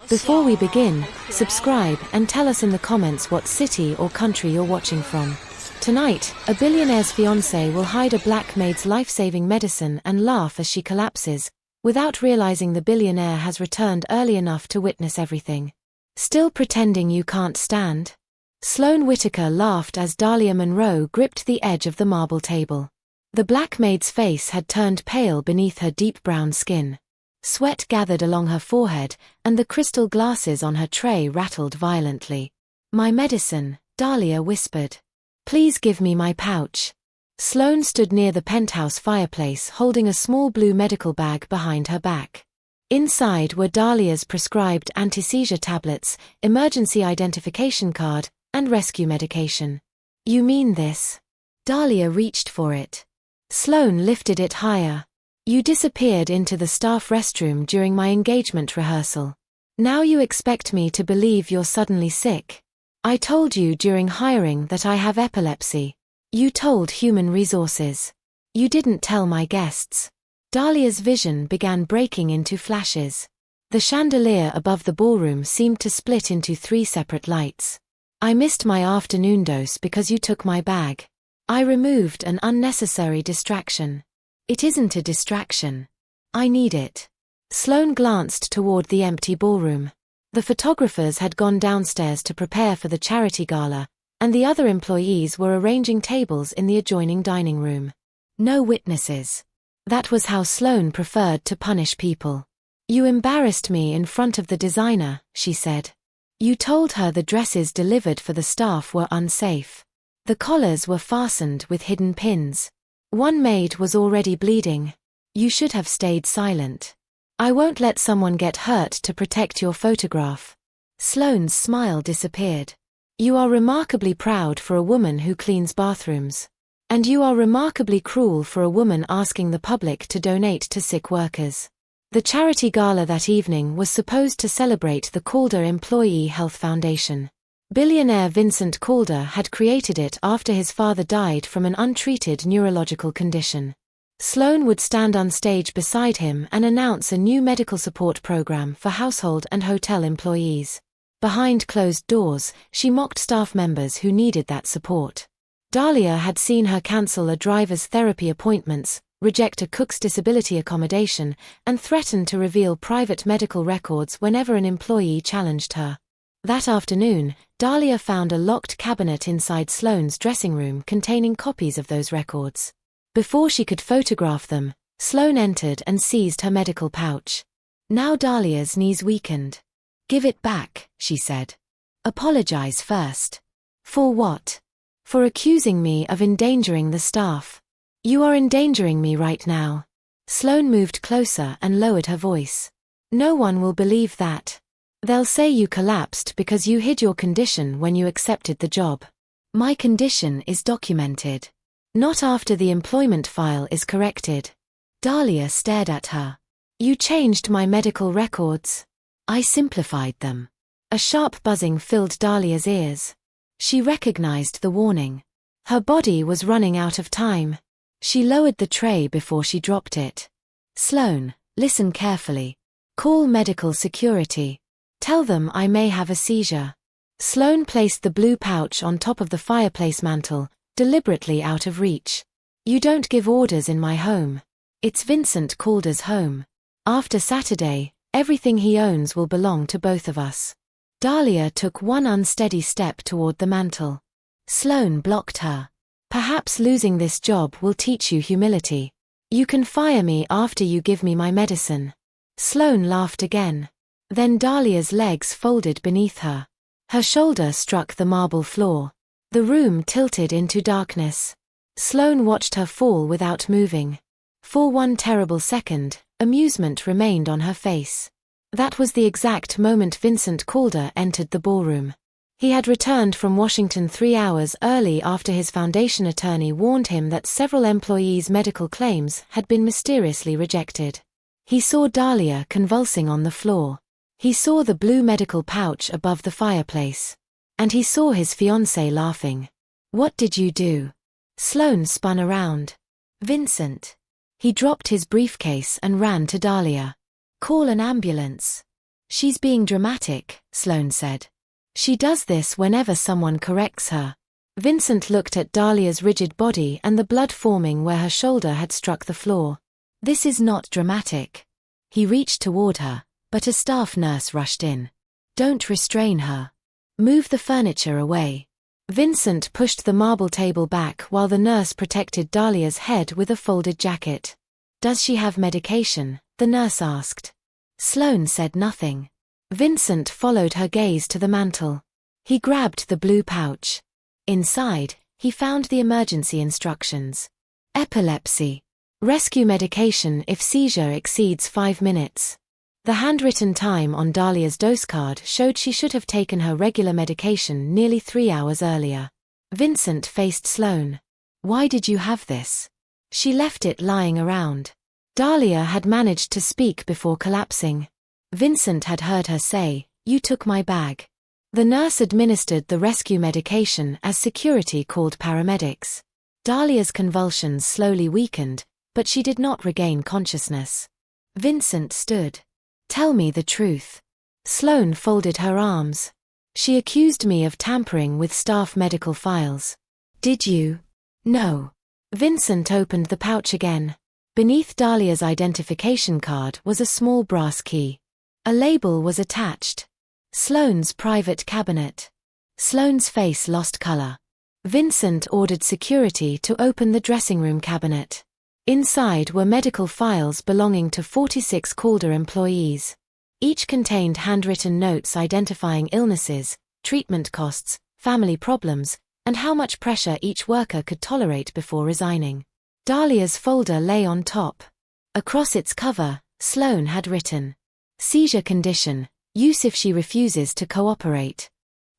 Before we begin, subscribe and tell us in the comments what city or country you're watching from. Tonight, a billionaire's fiancé will hide a black maid's life-saving medicine and laugh as she collapses, without realizing the billionaire has returned early enough to witness everything. Still pretending you can't stand? Sloane Whitaker laughed as Dalia Monroe gripped the edge of the marble table. The black maid's face had turned pale beneath her deep brown skin. Sweat gathered along her forehead, and the crystal glasses on her tray rattled violently. "My medicine," Dalia whispered. "Please give me my pouch." Sloane stood near the penthouse fireplace holding a small blue medical bag behind her back. Inside were Dalia's prescribed anti-seizure tablets, emergency identification card, and rescue medication. "You mean this?" Dalia reached for it. Sloane lifted it higher. "You disappeared into the staff restroom during my engagement rehearsal. Now you expect me to believe you're suddenly sick. I told you during hiring that I have epilepsy. You told human resources. You didn't tell my guests." Dalia's vision began breaking into flashes. The chandelier above the ballroom seemed to split into 3 separate lights. "I missed my afternoon dose because you took my bag. I removed an unnecessary distraction." "It isn't a distraction. I need it." Sloane glanced toward the empty ballroom. The photographers had gone downstairs to prepare for the charity gala, and the other employees were arranging tables in the adjoining dining room. No witnesses. That was how Sloane preferred to punish people. "You embarrassed me in front of the designer," she said. "You told her the dresses delivered for the staff were unsafe. The collars were fastened with hidden pins. One maid was already bleeding. You should have stayed silent. I won't let someone get hurt to protect your photograph." Sloane's smile disappeared. "You are remarkably proud for a woman who cleans bathrooms. And you are remarkably cruel for a woman asking the public to donate to sick workers." The charity gala that evening was supposed to celebrate the Calder Employee Health Foundation. Billionaire Vincent Calder had created it after his father died from an untreated neurological condition. Sloane would stand on stage beside him and announce a new medical support program for household and hotel employees. Behind closed doors, she mocked staff members who needed that support. Dalia had seen her cancel a driver's therapy appointments, reject a cook's disability accommodation, and threaten to reveal private medical records whenever an employee challenged her. That afternoon, Dalia found a locked cabinet inside Sloane's dressing room containing copies of those records. Before she could photograph them, Sloane entered and seized her medical pouch. Now Dalia's knees weakened. "Give it back," she said. "Apologize first." "For what?" "For accusing me of endangering the staff. You are endangering me right now." Sloane moved closer and lowered her voice. "No one will believe that. They'll say you collapsed because you hid your condition when you accepted the job. My condition is documented. Not after the employment file is corrected." Dalia stared at her. "You changed my medical records." "I simplified them." A sharp buzzing filled Dalia's ears. She recognized the warning. Her body was running out of time. She lowered the tray before she dropped it. "Sloane, listen carefully. Call medical security. Tell them I may have a seizure." Sloane placed the blue pouch on top of the fireplace mantel, deliberately out of reach. "You don't give orders in my home. It's Vincent Calder's home. After Saturday, everything he owns will belong to both of us." Dalia took one unsteady step toward the mantel. Sloane blocked her. "Perhaps losing this job will teach you humility. You can fire me after you give me my medicine." Sloane laughed again. Then Dalia's legs folded beneath her. Her shoulder struck the marble floor. The room tilted into darkness. Sloane watched her fall without moving. For one terrible second, amusement remained on her face. That was the exact moment Vincent Calder entered the ballroom. He had returned from Washington 3 hours early after his foundation attorney warned him that several employees' medical claims had been mysteriously rejected. He saw Dalia convulsing on the floor. He saw the blue medical pouch above the fireplace. And he saw his fiancée laughing. "What did you do?" Sloane spun around. "Vincent." He dropped his briefcase and ran to Dalia. "Call an ambulance." She's being dramatic, Sloane said. She does this whenever someone corrects her. Vincent looked at Dalia's rigid body and the blood forming where her shoulder had struck the floor. This is not dramatic. He reached toward her, but a staff nurse rushed in. Don't restrain her. Move the furniture away. Vincent pushed the marble table back while the nurse protected Dalia's head with a folded jacket. Does she have medication? The nurse asked. Sloane said nothing. Vincent followed her gaze to the mantel. He grabbed the blue pouch. Inside, he found the emergency instructions. Epilepsy. Rescue medication if seizure exceeds 5 minutes. The handwritten time on Dalia's dose card showed she should have taken her regular medication nearly 3 hours earlier. Vincent faced Sloane. Why did you have this? She left it lying around. Dalia had managed to speak before collapsing. Vincent had heard her say, "You took my bag." The nurse administered the rescue medication as security called paramedics. Dalia's convulsions slowly weakened, but she did not regain consciousness. Vincent stood. Tell me the truth. Sloane folded her arms. She accused me of tampering with staff medical files. Did you? No. Vincent opened the pouch again. Beneath Dalia's identification card was a small brass key. A label was attached. Sloane's private cabinet. Sloane's face lost color. Vincent ordered security to open the dressing room cabinet. Inside were medical files belonging to 46 Calder employees. Each contained handwritten notes identifying illnesses, treatment costs, family problems, and how much pressure each worker could tolerate before resigning. Dalia's folder lay on top. Across its cover, Sloane had written, "Seizure condition, use if she refuses to cooperate."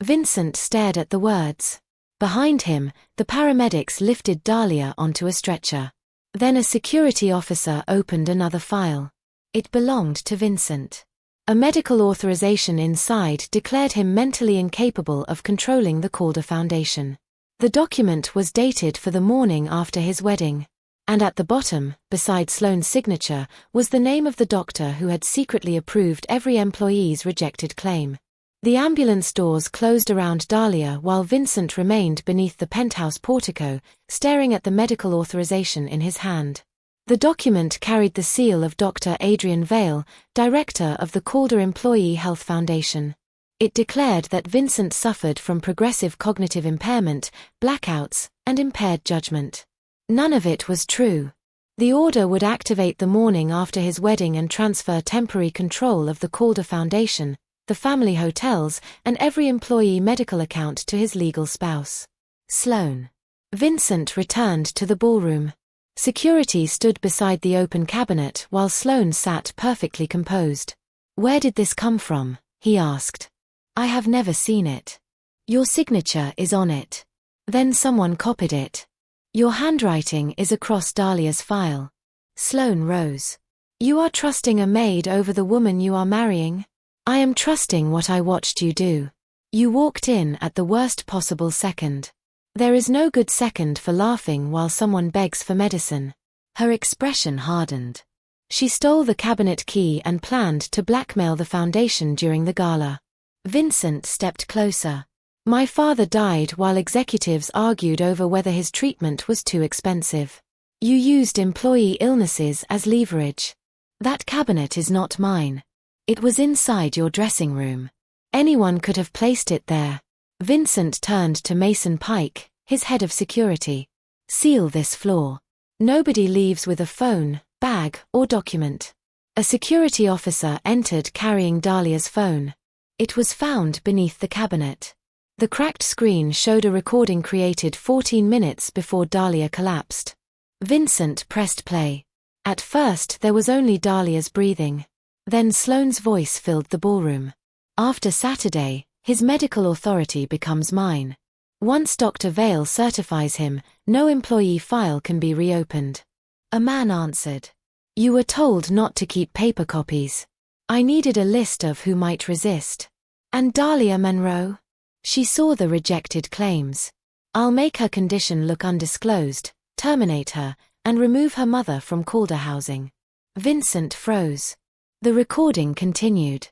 Vincent stared at the words. Behind him, the paramedics lifted Dalia onto a stretcher. Then a security officer opened another file. It belonged to Vincent. A medical authorization inside declared him mentally incapable of controlling the Calder Foundation. The document was dated for the morning after his wedding. And at the bottom, beside Sloane's signature, was the name of the doctor who had secretly approved every employee's rejected claim. The ambulance doors closed around Dalia while Vincent remained beneath the penthouse portico, staring at the medical authorization in his hand. The document carried the seal of Dr. Adrian Vale, director of the Calder Employee Health Foundation. It declared that Vincent suffered from progressive cognitive impairment, blackouts, and impaired judgment. None of it was true. The order would activate the morning after his wedding and transfer temporary control of the Calder Foundation, the family hotels, and every employee medical account to his legal spouse. Sloane. Vincent returned to the ballroom. Security stood beside the open cabinet while Sloane sat perfectly composed. "Where did this come from?" he asked. "I have never seen it." "Your signature is on it." "Then someone copied it." "Your handwriting is across Dalia's file." Sloane rose. "You are trusting a maid over the woman you are marrying?" "I am trusting what I watched you do. You walked in at the worst possible second. There is no good second for laughing while someone begs for medicine." Her expression hardened. She stole the cabinet key and planned to blackmail the foundation during the gala. Vincent stepped closer. "My father died while executives argued over whether his treatment was too expensive. You used employee illnesses as leverage. That cabinet is not mine. It was inside your dressing room. Anyone could have placed it there." Vincent turned to Mason Pike, his head of security. "Seal this floor. Nobody leaves with a phone, bag, or document." A security officer entered carrying Dalia's phone. It was found beneath the cabinet. The cracked screen showed a recording created 14 minutes before Dalia collapsed. Vincent pressed play. At first there was only Dalia's breathing. Then Sloane's voice filled the ballroom. "After Saturday, his medical authority becomes mine. Once Dr. Vale certifies him, no employee file can be reopened." A man answered. "You were told not to keep paper copies. I needed a list of who might resist." "And Dalia Monroe?" She saw the rejected claims. "I'll make her condition look undisclosed, terminate her, and remove her mother from Calder housing." Vincent froze. The recording continued.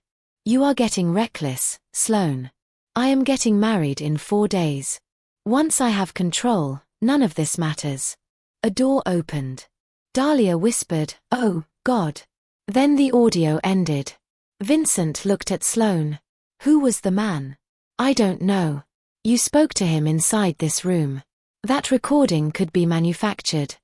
You are getting reckless, Sloane. I am getting married in 4 days. Once I have control, none of this matters. A door opened. Dalia whispered, "Oh, God." Then the audio ended. Vincent looked at Sloane. Who was the man? I don't know. You spoke to him inside this room. That recording could be manufactured.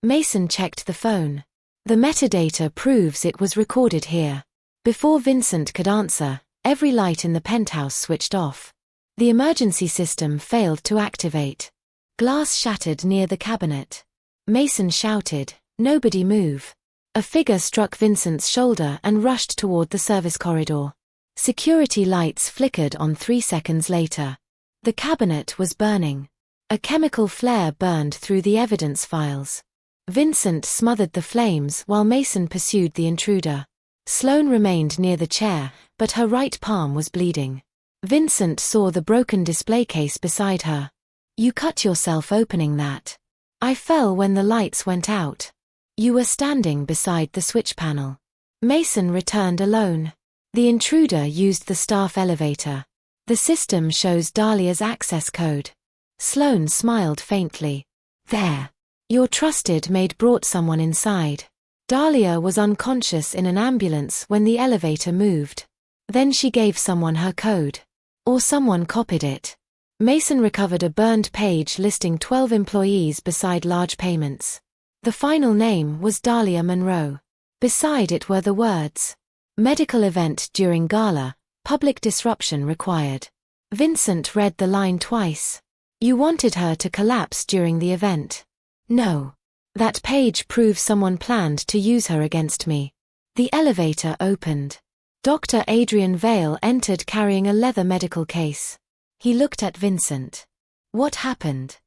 Mason checked the phone. The metadata proves it was recorded here. Before Vincent could answer, every light in the penthouse switched off. The emergency system failed to activate. Glass shattered near the cabinet. Mason shouted, "Nobody move." A figure struck Vincent's shoulder and rushed toward the service corridor. Security lights flickered on 3 seconds later. The cabinet was burning. A chemical flare burned through the evidence files. Vincent smothered the flames while Mason pursued the intruder. Sloane remained near the chair, but her right palm was bleeding. Vincent saw the broken display case beside her. You cut yourself opening that. I fell when the lights went out. You were standing beside the switch panel. Mason returned alone. The intruder used the staff elevator. The system shows Dalia's access code. Sloane smiled faintly. There. Your trusted maid brought someone inside. Dalia was unconscious in an ambulance when the elevator moved. Then she gave someone her code. Or someone copied it. Mason recovered a burned page listing 12 employees beside large payments. The final name was Dalia Monroe. Beside it were the words, "Medical event during gala, public disruption required." Vincent read the line twice. You wanted her to collapse during the event. No. That page proves someone planned to use her against me. The elevator opened. Dr. Adrian Vale entered carrying a leather medical case. He looked at Vincent. What happened?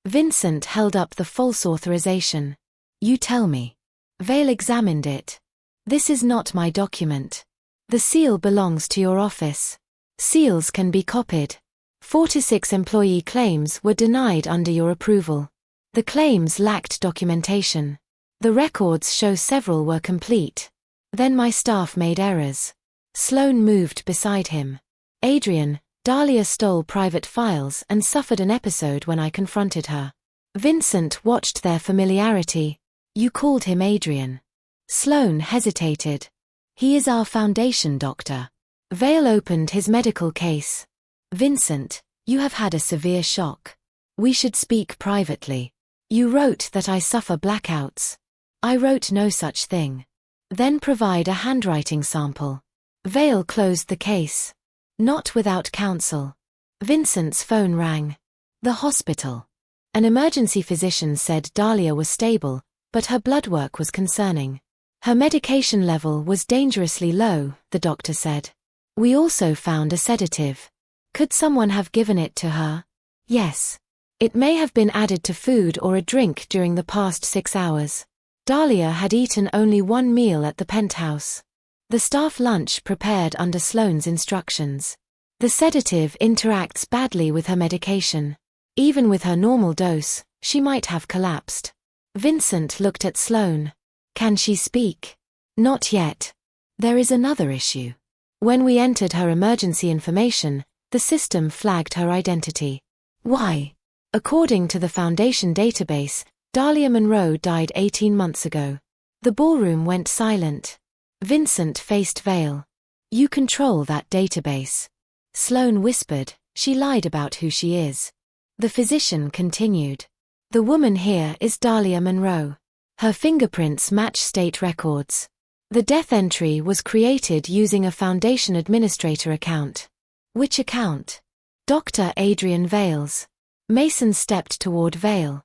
Vincent held up the false authorization. You tell me. Vale examined it. This is not my document. The seal belongs to your office. Seals can be copied. 4 to 6 employee claims were denied under your approval. The claims lacked documentation. The records show several were complete. Then my staff made errors. Sloane moved beside him. Adrian, Dalia stole private files and suffered an episode when I confronted her. Vincent watched their familiarity. You called him Adrian. Sloane hesitated. He is our foundation doctor. Vale opened his medical case. Vincent, you have had a severe shock. We should speak privately. You wrote that I suffer blackouts. I wrote no such thing. Then provide a handwriting sample. Vale closed the case. Not without counsel. Vincent's phone rang. The hospital. An emergency physician said Dalia was stable, but her blood work was concerning. Her medication level was dangerously low, the doctor said. We also found a sedative. Could someone have given it to her? Yes. It may have been added to food or a drink during the past 6 hours. Dalia had eaten only 1 meal at the penthouse. The staff lunch prepared under Sloane's instructions. The sedative interacts badly with her medication. Even with her normal dose, she might have collapsed. Vincent looked at Sloane. Can she speak? Not yet. There is another issue. When we entered her emergency information, the system flagged her identity. Why? According to the Foundation database, Dalia Monroe died 18 months ago. The ballroom went silent. Vincent faced Vale. You control that database. Sloane whispered, she lied about who she is. The physician continued. The woman here is Dalia Monroe. Her fingerprints match state records. The death entry was created using a Foundation administrator account. Which account? Dr. Adrian Vale's. Mason stepped toward Vale.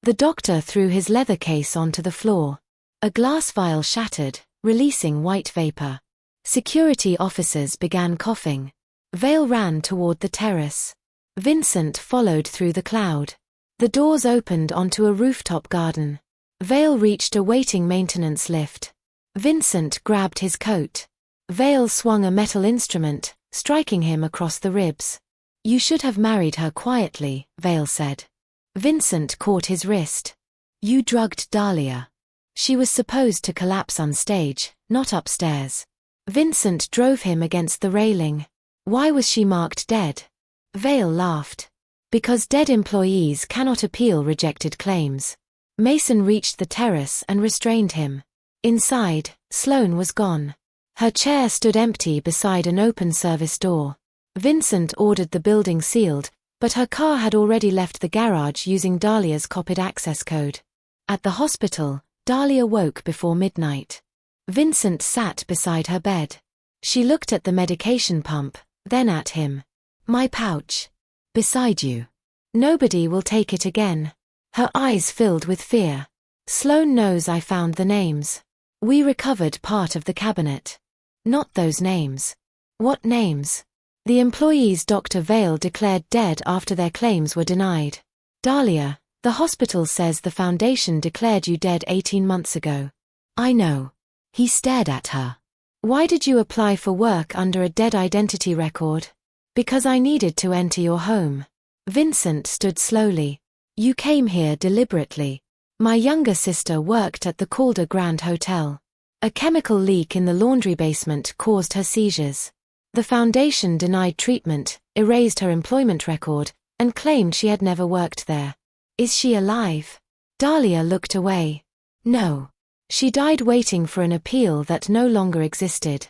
The doctor threw his leather case onto the floor. A glass vial shattered, releasing white vapor. Security officers began coughing. Vale ran toward the terrace. Vincent followed through the cloud. The doors opened onto a rooftop garden. Vale reached a waiting maintenance lift. Vincent grabbed his coat. Vale swung a metal instrument, striking him across the ribs. You should have married her quietly, Vale said. Vincent caught his wrist. You drugged Dalia. She was supposed to collapse on stage, not upstairs. Vincent drove him against the railing. Why was she marked dead? Vale laughed. Because dead employees cannot appeal rejected claims. Mason reached the terrace and restrained him. Inside, Sloane was gone. Her chair stood empty beside an open service door. Vincent ordered the building sealed, but her car had already left the garage using Dalia's copied access code. At the hospital, Dalia woke before midnight. Vincent sat beside her bed. She looked at the medication pump, then at him. My pouch. Beside you. Nobody will take it again. Her eyes filled with fear. Sloane knows I found the names. We recovered part of the cabinet. Not those names. What names? The employees Dr. Vale declared dead after their claims were denied. Dalia, the hospital says the foundation declared you dead 18 months ago. I know. He stared at her. Why did you apply for work under a dead identity record? Because I needed to enter your home. Vincent stood slowly. You came here deliberately. My younger sister worked at the Calder Grand Hotel. A chemical leak in the laundry basement caused her seizures. The foundation denied treatment, erased her employment record, and claimed she had never worked there. Is she alive? Dalia looked away. No. She died waiting for an appeal that no longer existed.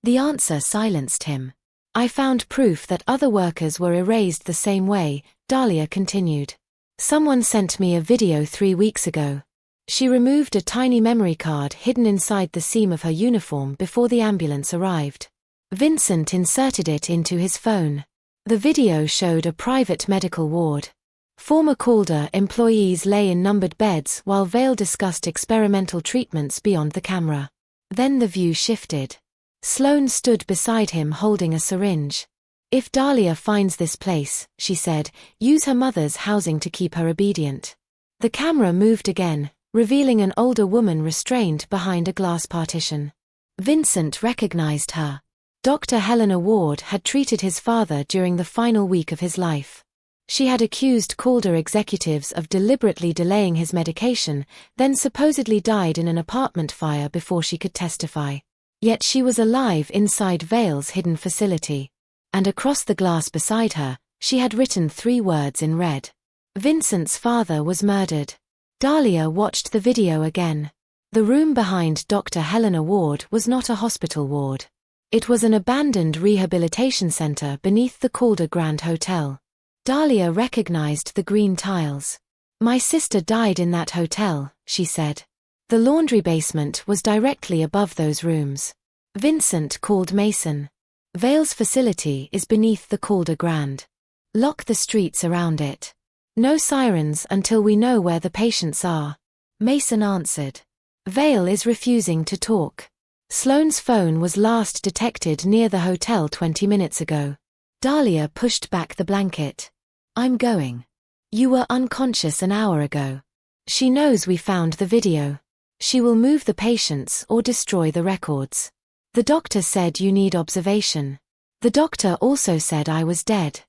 The answer silenced him. I found proof that other workers were erased the same way, Dalia continued. Someone sent me a video 3 weeks ago. She removed a tiny memory card hidden inside the seam of her uniform before the ambulance arrived. Vincent inserted it into his phone. The video showed a private medical ward. Former Calder employees lay in numbered beds while Vale discussed experimental treatments beyond the camera. Then the view shifted. Sloane stood beside him holding a syringe. If Dalia finds this place, she said, use her mother's housing to keep her obedient. The camera moved again, revealing an older woman restrained behind a glass partition. Vincent recognized her. Dr. Helena Ward had treated his father during the final week of his life. She had accused Calder executives of deliberately delaying his medication, then supposedly died in an apartment fire before she could testify. Yet she was alive inside Vale's hidden facility. And across the glass beside her, she had written 3 words in red. Vincent's father was murdered. Dalia watched the video again. The room behind Dr. Helena Ward was not a hospital ward. It was an abandoned rehabilitation center beneath the Calder Grand Hotel. Dalia recognized the green tiles. My sister died in that hotel, she said. The laundry basement was directly above those rooms. Vincent called Mason. Vale's facility is beneath the Calder Grand. Lock the streets around it. No sirens until we know where the patients are. Mason answered. Vale is refusing to talk. Sloane's phone was last detected near the hotel 20 minutes ago. Dalia pushed back the blanket. I'm going. You were unconscious an hour ago. She knows we found the video. She will move the patients or destroy the records. The doctor said you need observation. The doctor also said I was dead.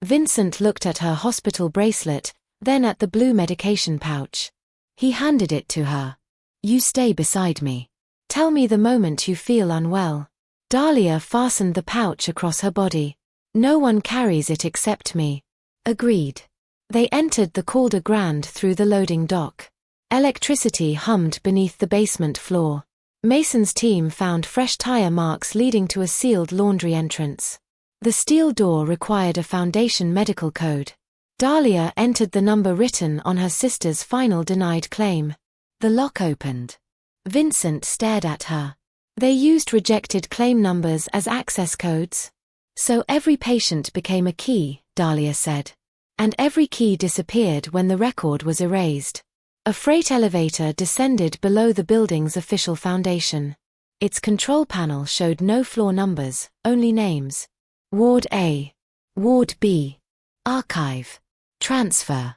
Vincent looked at her hospital bracelet, then at the blue medication pouch. He handed it to her. You stay beside me. Tell me the moment you feel unwell. Dalia fastened the pouch across her body. No one carries it except me. Agreed. They entered the Calder Grand through the loading dock. Electricity hummed beneath the basement floor. Mason's team found fresh tire marks leading to a sealed laundry entrance. The steel door required a foundation medical code. Dalia entered the number written on her sister's final denied claim. The lock opened. Vincent stared at her. They used rejected claim numbers as access codes. So every patient became a key, Dalia said. And every key disappeared when the record was erased. A freight elevator descended below the building's official foundation. Its control panel showed no floor numbers, only names. Ward A. Ward B. Archive. Transfer.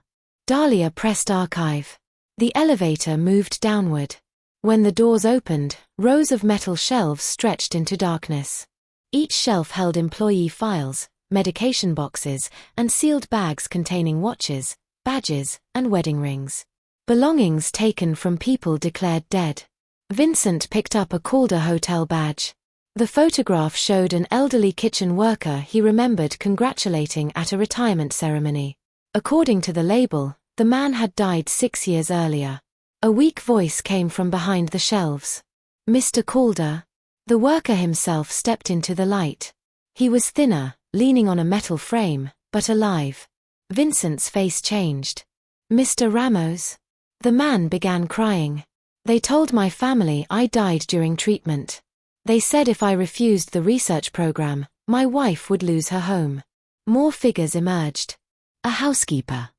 Dalia pressed archive. The elevator moved downward. When the doors opened, rows of metal shelves stretched into darkness. Each shelf held employee files, medication boxes, and sealed bags containing watches, badges, and wedding rings. Belongings taken from people declared dead. Vincent picked up a Calder Hotel badge. The photograph showed an elderly kitchen worker he remembered congratulating at a retirement ceremony. According to the label, the man had died 6 years earlier. A weak voice came from behind the shelves. "Mr. Calder?" The worker himself stepped into the light. He was thinner, leaning on a metal frame, but alive. Vincent's face changed. "Mr. Ramos?" The man began crying. "They told my family I died during treatment. They said if I refused the research program, my wife would lose her home." More figures emerged. A housekeeper.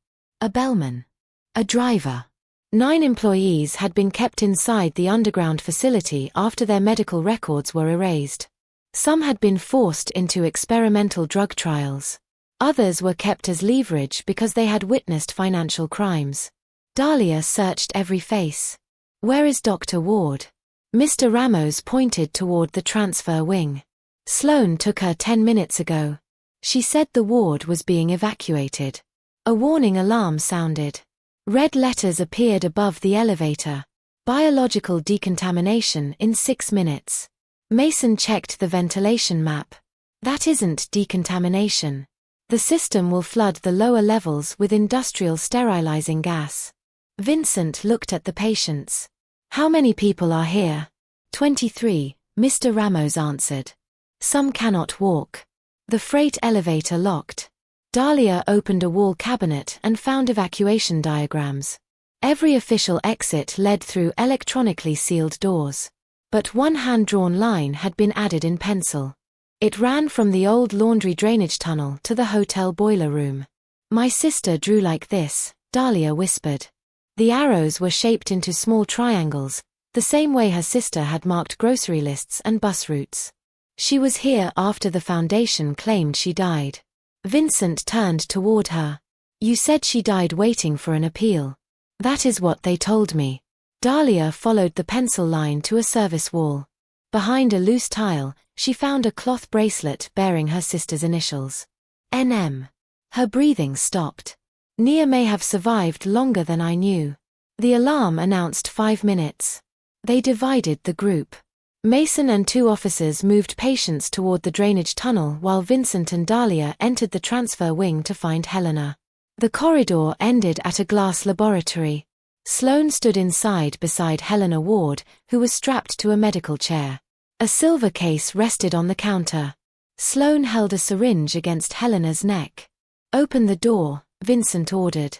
A bellman. A driver. 9 employees had been kept inside the underground facility after their medical records were erased. Some had been forced into experimental drug trials. Others were kept as leverage because they had witnessed financial crimes. Dalia searched every face. "Where is Dr. Ward?" Mr. Ramos pointed toward the transfer wing. "Sloan took her 10 minutes ago. She said the ward was being evacuated." A warning alarm sounded. Red letters appeared above the elevator. "Biological decontamination in 6 minutes." Mason checked the ventilation map. "That isn't decontamination. The system will flood the lower levels with industrial sterilizing gas." Vincent looked at the patients. "How many people are here?" 23, Mr. Ramos answered. "Some cannot walk." The freight elevator locked. Dalia opened a wall cabinet and found evacuation diagrams. Every official exit led through electronically sealed doors. But one hand-drawn line had been added in pencil. It ran from the old laundry drainage tunnel to the hotel boiler room. "My sister drew like this," Dalia whispered. The arrows were shaped into small triangles, the same way her sister had marked grocery lists and bus routes. She was here after the Foundation claimed she died. Vincent turned toward her. "You said she died waiting for an appeal." "That is what they told me." Dalia followed the pencil line to a service wall. Behind a loose tile, she found a cloth bracelet bearing her sister's initials. NM. Her breathing stopped. "Nia may have survived longer than I knew." The alarm announced 5 minutes. They divided the group. Mason and 2 officers moved patients toward the drainage tunnel while Vincent and Dalia entered the transfer wing to find Helena. The corridor ended at a glass laboratory. Sloan stood inside beside Helena Ward, who was strapped to a medical chair. A silver case rested on the counter. Sloan held a syringe against Helena's neck. "Open the door," Vincent ordered.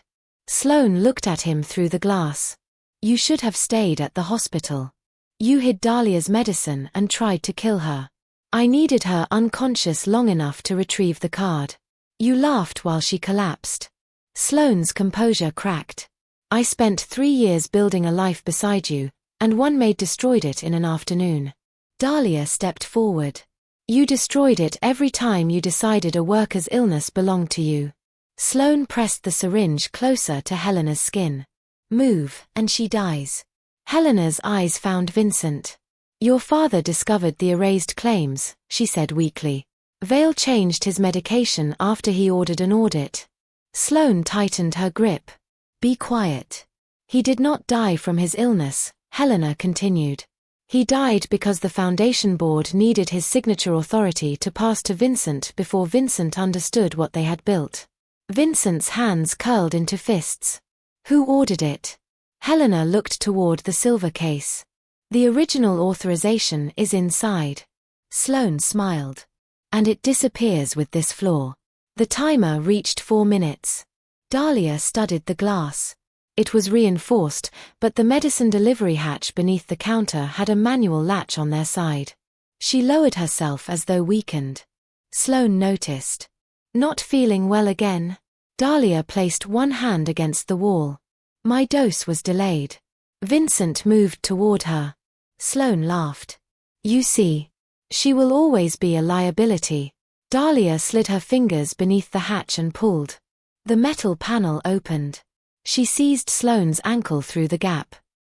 Sloan looked at him through the glass. "You should have stayed at the hospital. You hid Dalia's medicine and tried to kill her. I needed her unconscious long enough to retrieve the card. You laughed while she collapsed." Sloane's composure cracked. "I spent 3 years building a life beside you, and one maid destroyed it in an afternoon." Dalia stepped forward. "You destroyed it every time you decided a worker's illness belonged to you." Sloan pressed the syringe closer to Helena's skin. "Move, and she dies." Helena's eyes found Vincent. "Your father discovered the erased claims," she said weakly. "Vale changed his medication after he ordered an audit." Sloan tightened her grip. "Be quiet." "He did not die from his illness," Helena continued. "He died because the Foundation board needed his signature authority to pass to Vincent before Vincent understood what they had built." Vincent's hands curled into fists. "Who ordered it?" Helena looked toward the silver case. "The original authorization is inside." Sloan smiled. "And it disappears with this floor." The timer reached 4 minutes. Dalia studied the glass. It was reinforced, but the medicine delivery hatch beneath the counter had a manual latch on their side. She lowered herself as though weakened. Sloan noticed. "Not feeling well again?" Dalia placed one hand against the wall. "My dose was delayed." Vincent moved toward her. Sloan laughed. "You see. She will always be a liability." Dalia slid her fingers beneath the hatch and pulled. The metal panel opened. She seized Sloane's ankle through the gap.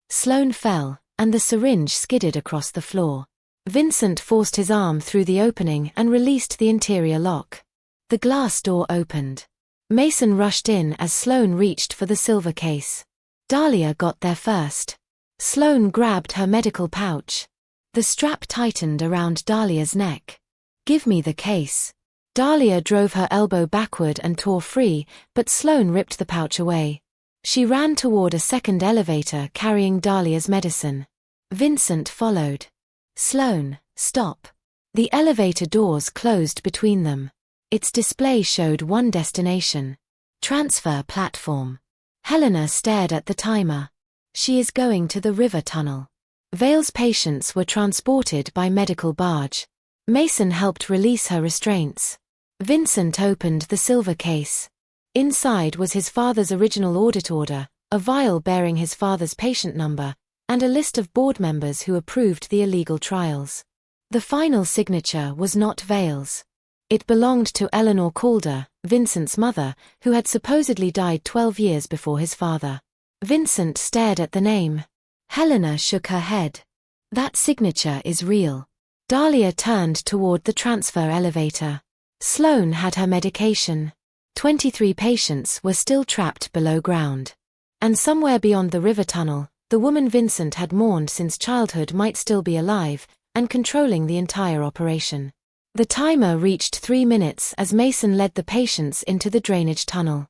Sloane fell, and the syringe skidded across the floor. Vincent forced his arm through the opening and released the interior lock. The glass door opened. Mason rushed in as Sloane reached for the silver case. Dalia got there first. Sloane grabbed her medical pouch. The strap tightened around Dalia's neck. "Give me the case." Dalia drove her elbow backward and tore free, but Sloane ripped the pouch away. She ran toward a second elevator carrying Dalia's medicine. Vincent followed. "Sloane, stop." The elevator doors closed between them. Its display showed one destination. Transfer platform. Helena stared at the timer. "She is going to the river tunnel." Vale's patients were transported by medical barge. Mason helped release her restraints. Vincent opened the silver case. Inside was his father's original audit order, a vial bearing his father's patient number, and a list of board members who approved the illegal trials. The final signature was not Vale's. It belonged to Eleanor Calder, Vincent's mother, who had supposedly died 12 years before his father. Vincent stared at the name. Helena shook her head. "That signature is real." Dalia turned toward the transfer elevator. Sloane had her medication. 23 patients were still trapped below ground. And somewhere beyond the river tunnel, the woman Vincent had mourned since childhood might still be alive, and controlling the entire operation. The timer reached 3 minutes as Mason led the patients into the drainage tunnel.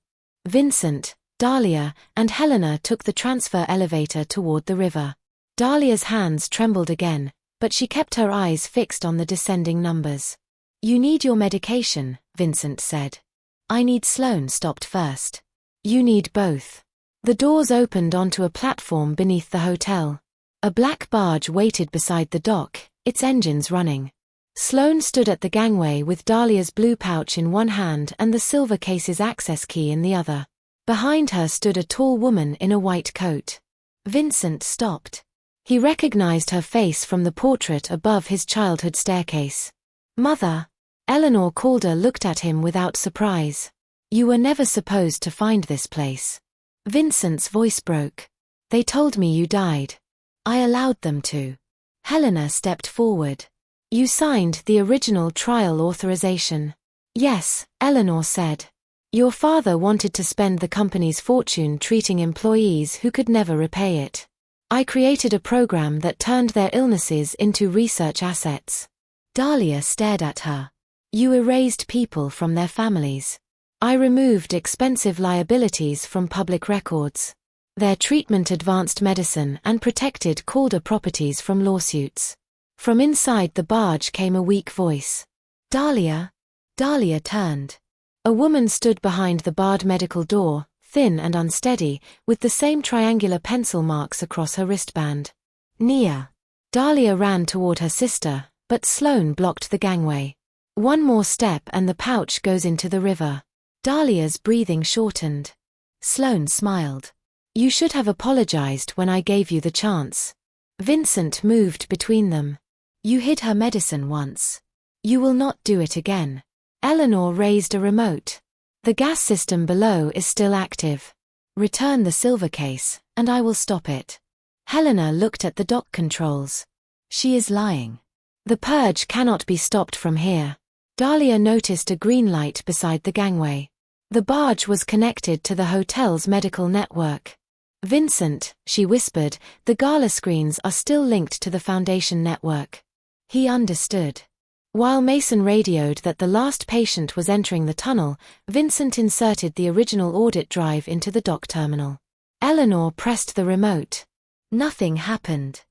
Vincent, Dalia, and Helena took the transfer elevator toward the river. Dalia's hands trembled again, but she kept her eyes fixed on the descending numbers. "You need your medication," Vincent said. "I need Sloane stopped first." "You need both." The doors opened onto a platform beneath the hotel. A black barge waited beside the dock, its engines running. Sloane stood at the gangway with Dalia's blue pouch in one hand and the silver case's access key in the other. Behind her stood a tall woman in a white coat. Vincent stopped. He recognized her face from the portrait above his childhood staircase. "Mother." Eleanor Calder looked at him without surprise. "You were never supposed to find this place." Vincent's voice broke. "They told me you died. I allowed them to." Helena stepped forward. "You signed the original trial authorization." "Yes," Eleanor said. "Your father wanted to spend the company's fortune treating employees who could never repay it. I created a program that turned their illnesses into research assets." Dalia stared at her. "You erased people from their families. I removed expensive liabilities from public records. Their treatment advanced medicine and protected Calder properties from lawsuits." From inside the barge came a weak voice. "Dalia?" Dalia turned. A woman stood behind the barred medical door, thin and unsteady, with the same triangular pencil marks across her wristband. "Nia." Dalia ran toward her sister, but Sloane blocked the gangway. "One more step and the pouch goes into the river." Dalia's breathing shortened. Sloane smiled. "You should have apologized when I gave you the chance." Vincent moved between them. "You hid her medicine once. You will not do it again." Eleanor raised a remote. "The gas system below is still active. Return the silver case, and I will stop it." Helena looked at the dock controls. "She is lying. The purge cannot be stopped from here." Dalia noticed a green light beside the gangway. The barge was connected to the hotel's medical network. "Vincent," she whispered, "the gala screens are still linked to the Foundation network." He understood. While Mason radioed that the last patient was entering the tunnel, Vincent inserted the original audit drive into the dock terminal. Eleanor pressed the remote. Nothing happened.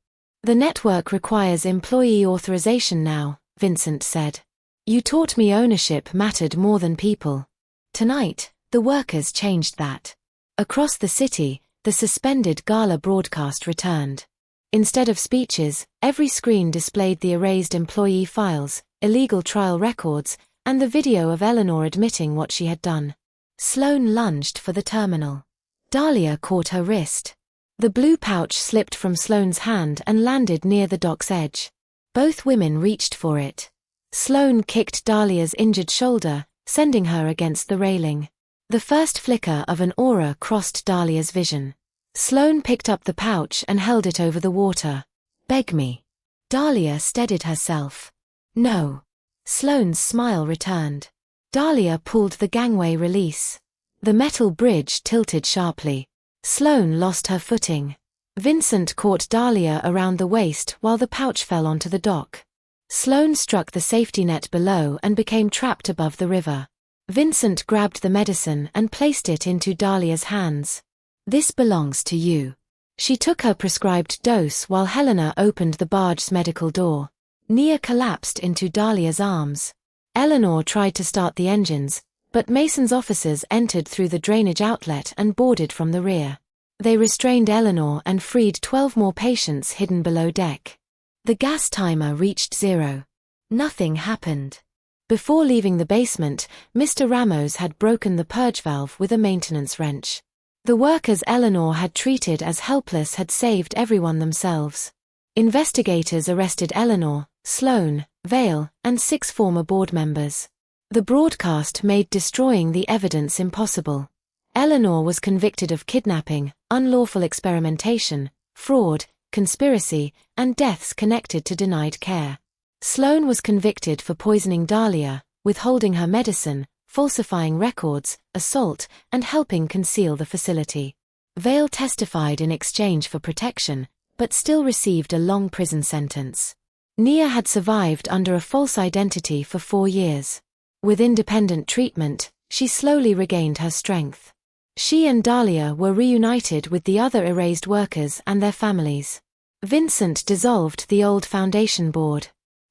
"The network requires employee authorization now," Vincent said. "You taught me ownership mattered more than people." Tonight, the workers changed that. Across the city, the suspended gala broadcast returned. Instead of speeches, every screen displayed the erased employee files, illegal trial records, and the video of Eleanor admitting what she had done. Sloane lunged for the terminal. Dalia caught her wrist. The blue pouch slipped from Sloane's hand and landed near the dock's edge. Both women reached for it. Sloane kicked Dalia's injured shoulder, sending her against the railing. The first flicker of an aura crossed Dalia's vision. Sloane picked up the pouch and held it over the water. "Beg me." Dalia steadied herself. "No." Sloane's smile returned. Dalia pulled the gangway release. The metal bridge tilted sharply. Sloane lost her footing. Vincent caught Dalia around the waist while the pouch fell onto the dock. Sloane struck the safety net below and became trapped above the river. Vincent grabbed the medicine and placed it into Dalia's hands. "This belongs to you." She took her prescribed dose while Helena opened the barge's medical door. Nia collapsed into Dalia's arms. Eleanor tried to start the engines, but Mason's officers entered through the drainage outlet and boarded from the rear. They restrained Eleanor and freed 12 more patients hidden below deck. The gas timer reached 0. Nothing happened. Before leaving the basement, Mr. Ramos had broken the purge valve with a maintenance wrench. The workers Eleanor had treated as helpless had saved everyone themselves. Investigators arrested Eleanor, Sloane, Vale, and 6 former board members. The broadcast made destroying the evidence impossible. Eleanor was convicted of kidnapping, unlawful experimentation, fraud, conspiracy, and deaths connected to denied care. Sloane was convicted for poisoning Dalia, withholding her medicine, falsifying records, assault, and helping conceal the facility. Vale testified in exchange for protection, but still received a long prison sentence. Nia had survived under a false identity for 4 years. With independent treatment, she slowly regained her strength. She and Dalia were reunited with the other erased workers and their families. Vincent dissolved the old foundation board.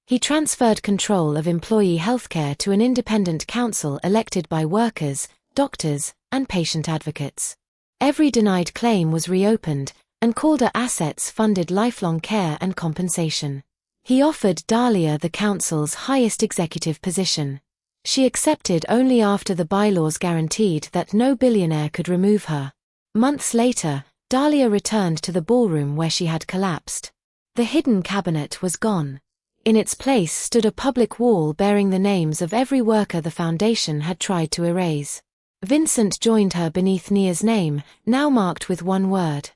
He transferred control of employee healthcare to an independent council elected by workers, doctors, and patient advocates. Every denied claim was reopened, and Calder assets funded lifelong care and compensation. He offered Dalia the council's highest executive position. She accepted only after the bylaws guaranteed that no billionaire could remove her. Months later, Dalia returned to the ballroom where she had collapsed. The hidden cabinet was gone. In its place stood a public wall bearing the names of every worker the foundation had tried to erase. Vincent joined her beneath Nia's name, now marked with one word.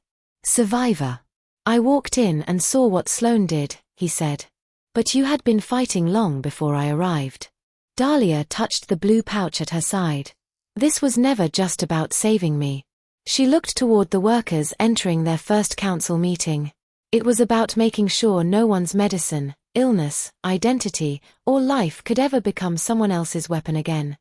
"Survivor." "I walked in and saw what Sloane did," he said. "But you had been fighting long before I arrived." Dalia touched the blue pouch at her side. "This was never just about saving me." She looked toward the workers entering their first council meeting. It was about making sure no one's medicine, illness, identity, or life could ever become someone else's weapon again.